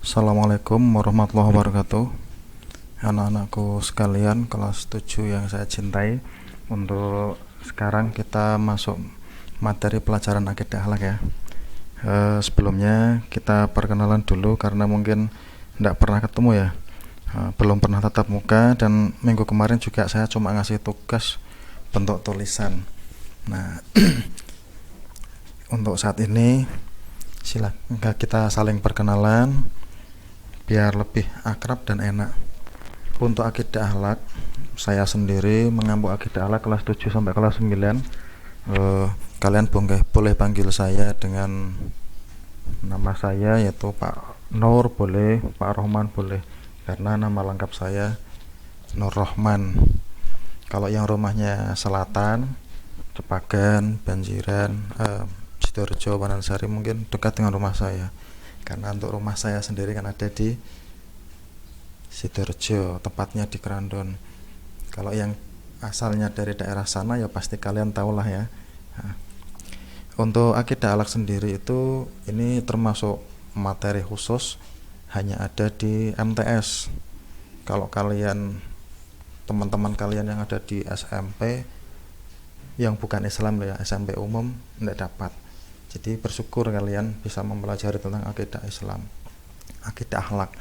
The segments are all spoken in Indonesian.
Assalamualaikum warahmatullahi wabarakatuh. Anak-anakku sekalian kelas 7 yang saya cintai. Untuk sekarang kita masuk materi pelajaran akidah akhlak ya. Sebelumnya kita perkenalan dulu karena mungkin tidak pernah ketemu ya. Belum pernah tatap muka, dan minggu kemarin juga saya cuma ngasih tugas bentuk tulisan. Nah, untuk saat ini silakan kita saling perkenalan biar lebih akrab dan enak. Untuk akidah akhlak, saya sendiri mengampu akidah akhlak kelas 7 sampai kelas 9. Kalian boleh panggil saya dengan nama saya, yaitu Pak Nur boleh, Pak Rohman boleh, karena nama lengkap saya Nur Rohman. Kalau yang rumahnya selatan, Cepagan, Banjiran, Sidoarjo, Wanansari, mungkin dekat dengan rumah saya. Karena untuk rumah saya sendiri kan ada di Sidoarjo, tepatnya di Kerandon. Kalau yang asalnya dari daerah sana ya pasti kalian tahulah ya. Nah, untuk akidah akhlak sendiri itu ini termasuk materi khusus, hanya ada di MTS. Kalau kalian, teman-teman kalian yang ada di SMP yang bukan Islam ya, SMP umum, tidak dapat. Jadi bersyukur kalian bisa mempelajari tentang akidah Islam, akidah akhlak.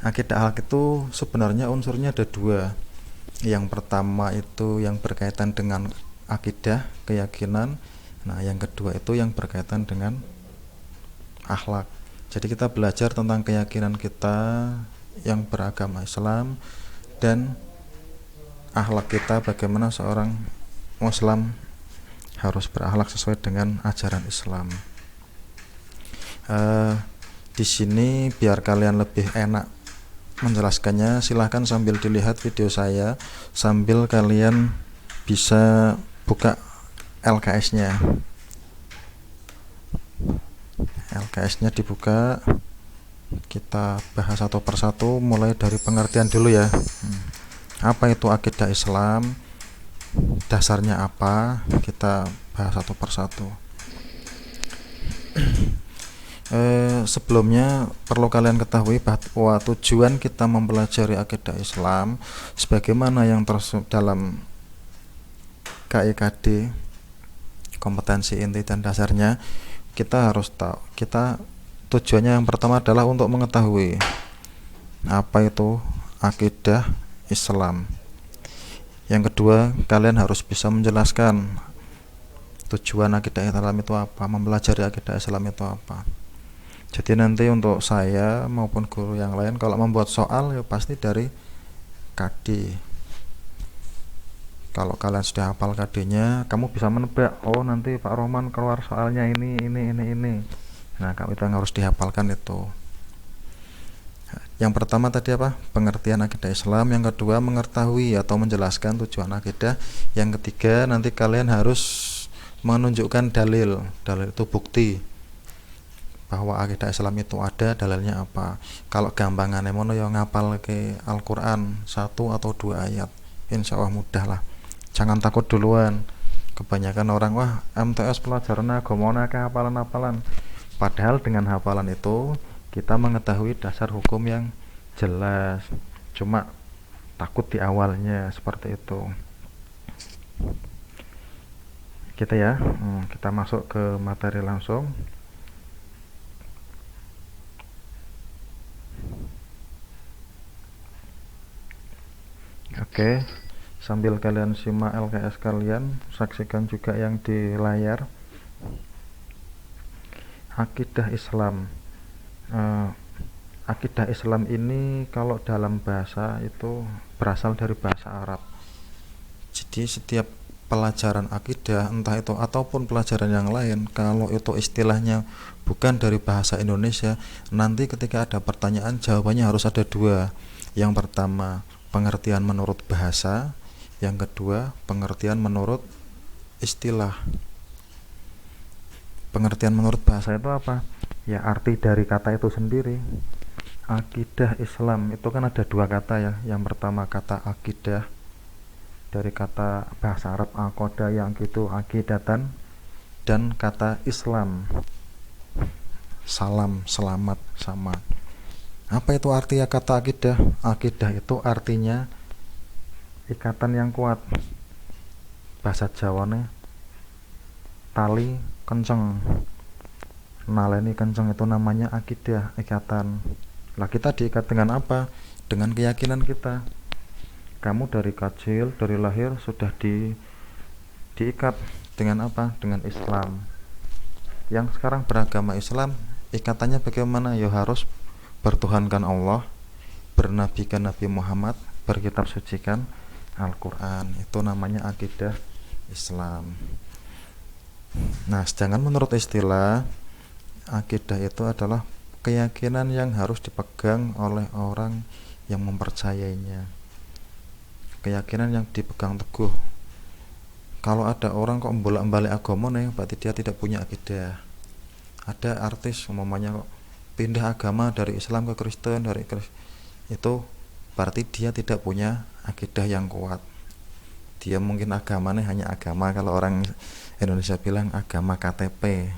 Akidah akhlak itu sebenarnya unsurnya ada dua. Yang pertama itu yang berkaitan dengan akidah, keyakinan. Nah, yang kedua itu yang berkaitan dengan akhlak. Jadi kita belajar tentang keyakinan kita yang beragama Islam, dan akhlak kita, bagaimana seorang Muslim harus berakhlak sesuai dengan ajaran Islam. Di sini biar kalian lebih enak menjelaskannya, silahkan sambil dilihat video saya, sambil kalian bisa buka LKS-nya. LKS-nya dibuka, kita bahas satu persatu, mulai dari pengertian dulu ya. Apa itu akidah Islam? Dasarnya apa? Kita bahas satu persatu. Sebelumnya perlu kalian ketahui bahwa tujuan kita mempelajari akidah Islam sebagaimana yang tersebut dalam KIKD, kompetensi inti dan dasarnya, kita harus tahu. Tujuannya yang pertama adalah untuk mengetahui apa itu akidah Islam. Yang kedua, kalian harus bisa menjelaskan tujuan akidah Islam itu apa, mempelajari akidah Islam itu apa. Jadi nanti untuk saya maupun guru yang lain kalau membuat soal ya pasti dari KD. Kalau kalian sudah hafal KD-nya, kamu bisa menebak, oh nanti Pak Roman keluar soalnya ini. Nah, kamu itu yang harus dihafalkan itu. Yang pertama tadi apa? Pengertian akidah Islam. Yang kedua, mengetahui atau menjelaskan tujuan akidah. Yang ketiga, nanti kalian harus menunjukkan dalil. Dalil itu bukti bahwa akidah Islam itu ada, dalilnya apa. Kalau gampangannya mono yang ngapal ke Al-Quran 1 atau 2 ayat, insya Allah mudah lah. Jangan takut duluan. Kebanyakan orang, wah MTS pelajaran agama ke hafalan-hafalan. Padahal dengan hafalan itu kita mengetahui dasar hukum yang jelas, cuma takut di awalnya seperti itu. Kita masuk ke materi langsung. Oke, sambil kalian simak LKS kalian, saksikan juga yang di layar. Akidah Islam. Akidah Islam ini kalau dalam bahasa itu berasal dari bahasa Arab. Jadi setiap pelajaran akidah, entah itu ataupun pelajaran yang lain, kalau itu istilahnya bukan dari bahasa Indonesia, nanti ketika ada pertanyaan jawabannya harus ada dua. Yang pertama, pengertian menurut bahasa. Yang kedua, pengertian menurut istilah. Pengertian menurut bahasa itu apa? Ya, arti dari kata itu sendiri. Akidah Islam itu kan ada dua kata ya. Yang pertama kata akidah, dari kata bahasa Arab aqoda, yang gitu akidatan, dan kata Islam, salam, selamat, sama. Apa itu artinya kata akidah? Akidah itu artinya ikatan yang kuat. Bahasa Jawane tali kenceng, naleni kenceng, itu namanya akidah, ikatan. Lah kita diikat dengan apa? Dengan keyakinan kita. Kamu dari kecil, dari lahir sudah diikat dengan apa? Dengan Islam. Yang sekarang beragama Islam, ikatannya bagaimana? Ya harus bertuhankan Allah, bernabikan Nabi Muhammad, berkitab sucikan Al-Quran. Itu namanya akidah Islam. Nah, sedangkan menurut istilah, akidah itu adalah keyakinan yang harus dipegang oleh orang yang mempercayainya, keyakinan yang dipegang teguh. Kalau ada orang kok bolak-balik agama nih, berarti dia tidak punya akidah. Ada artis umpamanya kok pindah agama dari Islam ke Kristen, itu berarti dia tidak punya akidah yang kuat. Dia mungkin agamanya hanya agama, kalau orang Indonesia bilang agama KTP.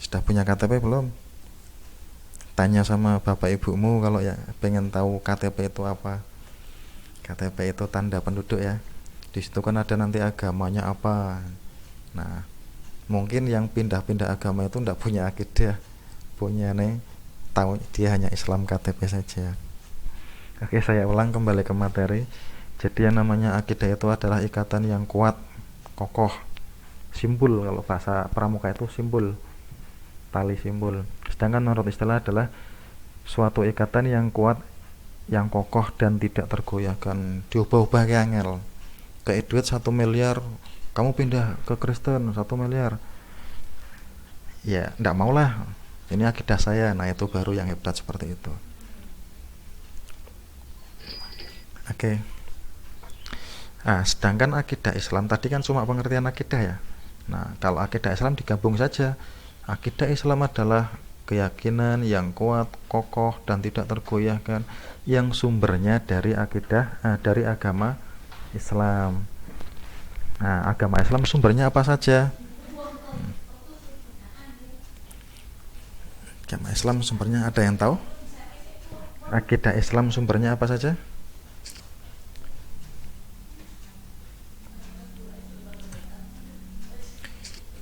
Sudah punya KTP belum? Tanya sama bapak ibumu kalau ya pengen tahu KTP itu apa. KTP itu tanda penduduk ya. Di situ kan ada nanti agamanya apa. Nah, mungkin yang pindah-pindah agama itu tidak punya akidah, punya nih tahu dia hanya Islam KTP saja. Oke, saya ulang kembali ke materi. Jadi yang namanya akidah itu adalah ikatan yang kuat, kokoh, simpul. Kalau bahasa pramuka itu simpul, tali simpul. Sedangkan menurut istilah adalah suatu ikatan yang kuat, yang kokoh dan tidak tergoyahkan. Diubah-ubah kayak angel. Kayak duit 1 miliar, kamu pindah ke Kristen 1 miliar, ya ndak maulah, ini akidah saya. Nah itu baru yang hebat seperti itu. Oke. Nah, sedangkan akidah Islam tadi kan cuma pengertian akidah ya. Nah, kalau akidah Islam digabung saja. Akidah Islam adalah keyakinan yang kuat, kokoh dan tidak tergoyahkan, yang sumbernya dari dari agama Islam. Nah, agama Islam sumbernya apa saja? Agama Islam sumbernya ada yang tahu? Akidah Islam sumbernya apa saja?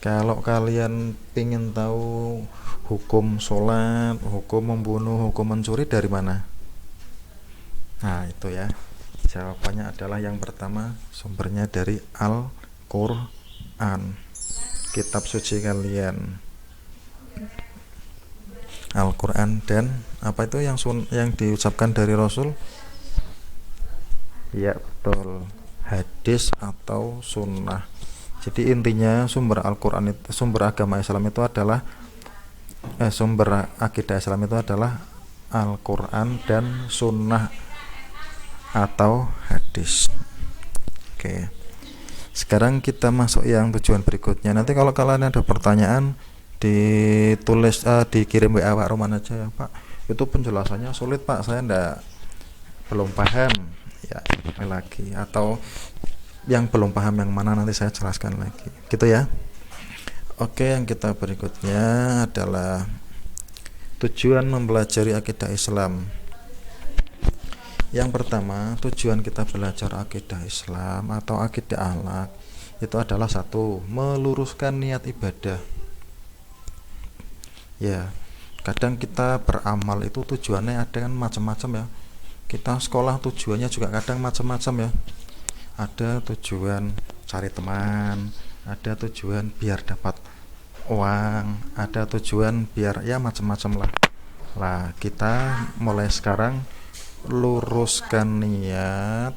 Kalau kalian ingin tahu hukum sholat, hukum membunuh, hukum mencuri dari mana? Nah itu ya, jawabannya adalah yang pertama, sumbernya dari Al-Quran, kitab suci kalian. Al-Quran dan apa itu yang diucapkan dari Rasul? Ya betul, hadis atau sunnah. Jadi intinya sumber Al-Quran itu, sumber agama Islam itu adalah sumber akidah Islam itu adalah Al-Quran dan sunnah atau hadis. Oke. Sekarang kita masuk yang tujuan berikutnya. Nanti kalau kalian ada pertanyaan, ditulis dikirim WA Pak Roman aja ya Pak. Itu penjelasannya sulit Pak, saya belum paham. Ya, lagi atau yang belum paham yang mana nanti saya jelaskan lagi. Gitu ya. Oke, yang kita berikutnya adalah tujuan mempelajari akidah Islam. Yang pertama, tujuan kita belajar akidah Islam atau akidah akhlak itu adalah satu, meluruskan niat ibadah. Ya, kadang kita beramal itu tujuannya ada kan macam-macam ya. Kita sekolah tujuannya juga kadang macam-macam ya. Ada tujuan cari teman, ada tujuan biar dapat uang, ada tujuan biar ya macam-macam lah. Lah, kita mulai sekarang luruskan niat.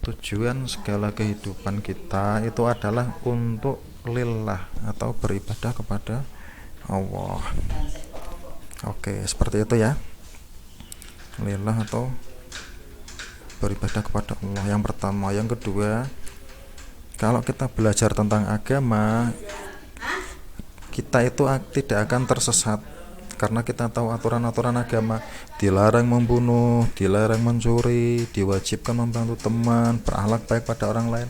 Tujuan segala kehidupan kita itu adalah untuk lillah atau beribadah kepada Allah. Oke, seperti itu ya. Lillah atau beribadah kepada Allah yang pertama. Yang kedua, kalau kita belajar tentang agama, kita itu tidak akan tersesat. Karena kita tahu aturan-aturan agama, dilarang membunuh, dilarang mencuri, diwajibkan membantu teman, berakhlak baik pada orang lain.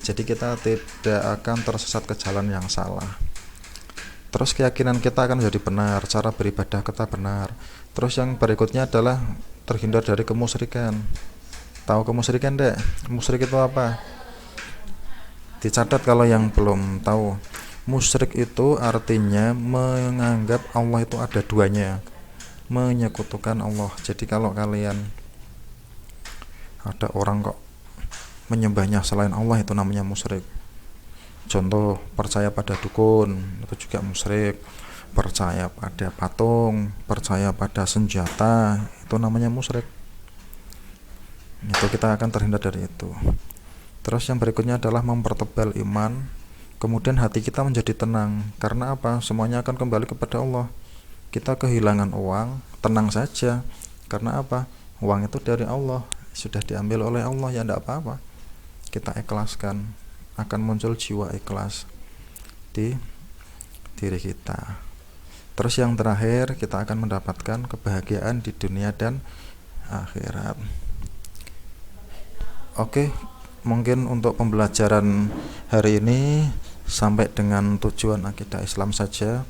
Jadi kita tidak akan tersesat ke jalan yang salah. Terus keyakinan kita akan jadi benar, cara beribadah kita benar. Terus yang berikutnya adalah terhindar dari kemusyrikan. Tahu kemusyrikan deh? Musyrik itu apa? Dicatat kalau yang belum tahu. Musyrik itu artinya menganggap Allah itu ada duanya, menyekutukan Allah. Jadi kalau kalian ada orang kok menyembahnya selain Allah, itu namanya musyrik. Contoh, percaya pada dukun, itu juga musyrik. Percaya pada patung, percaya pada senjata, itu namanya musyrik. Itu kita akan terhindar dari itu. Terus yang berikutnya adalah mempertebal iman. Kemudian hati kita menjadi tenang. Karena apa? Semuanya akan kembali kepada Allah. Kita kehilangan uang, tenang saja. Karena apa? Uang itu dari Allah, sudah diambil oleh Allah, ya tidak apa-apa. Kita ikhlaskan, akan muncul jiwa ikhlas di diri kita. Terus yang terakhir, kita akan mendapatkan kebahagiaan di dunia dan akhirat. Oke, mungkin untuk pembelajaran hari ini sampai dengan tujuan akidah Islam saja.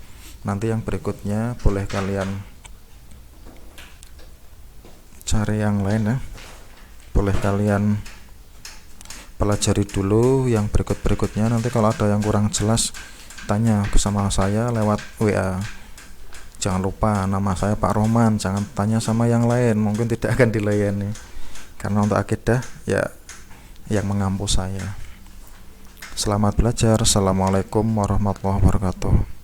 Nanti yang berikutnya boleh kalian cari yang lain ya. Boleh kalian pelajari dulu yang berikut-berikutnya. Nanti kalau ada yang kurang jelas, tanya bersama saya lewat WA. Jangan lupa nama saya Pak Roman, jangan tanya sama yang lain, mungkin tidak akan dilayani. Karena untuk akidah ya yang mengampu saya. Selamat belajar. Assalamualaikum warahmatullahi wabarakatuh.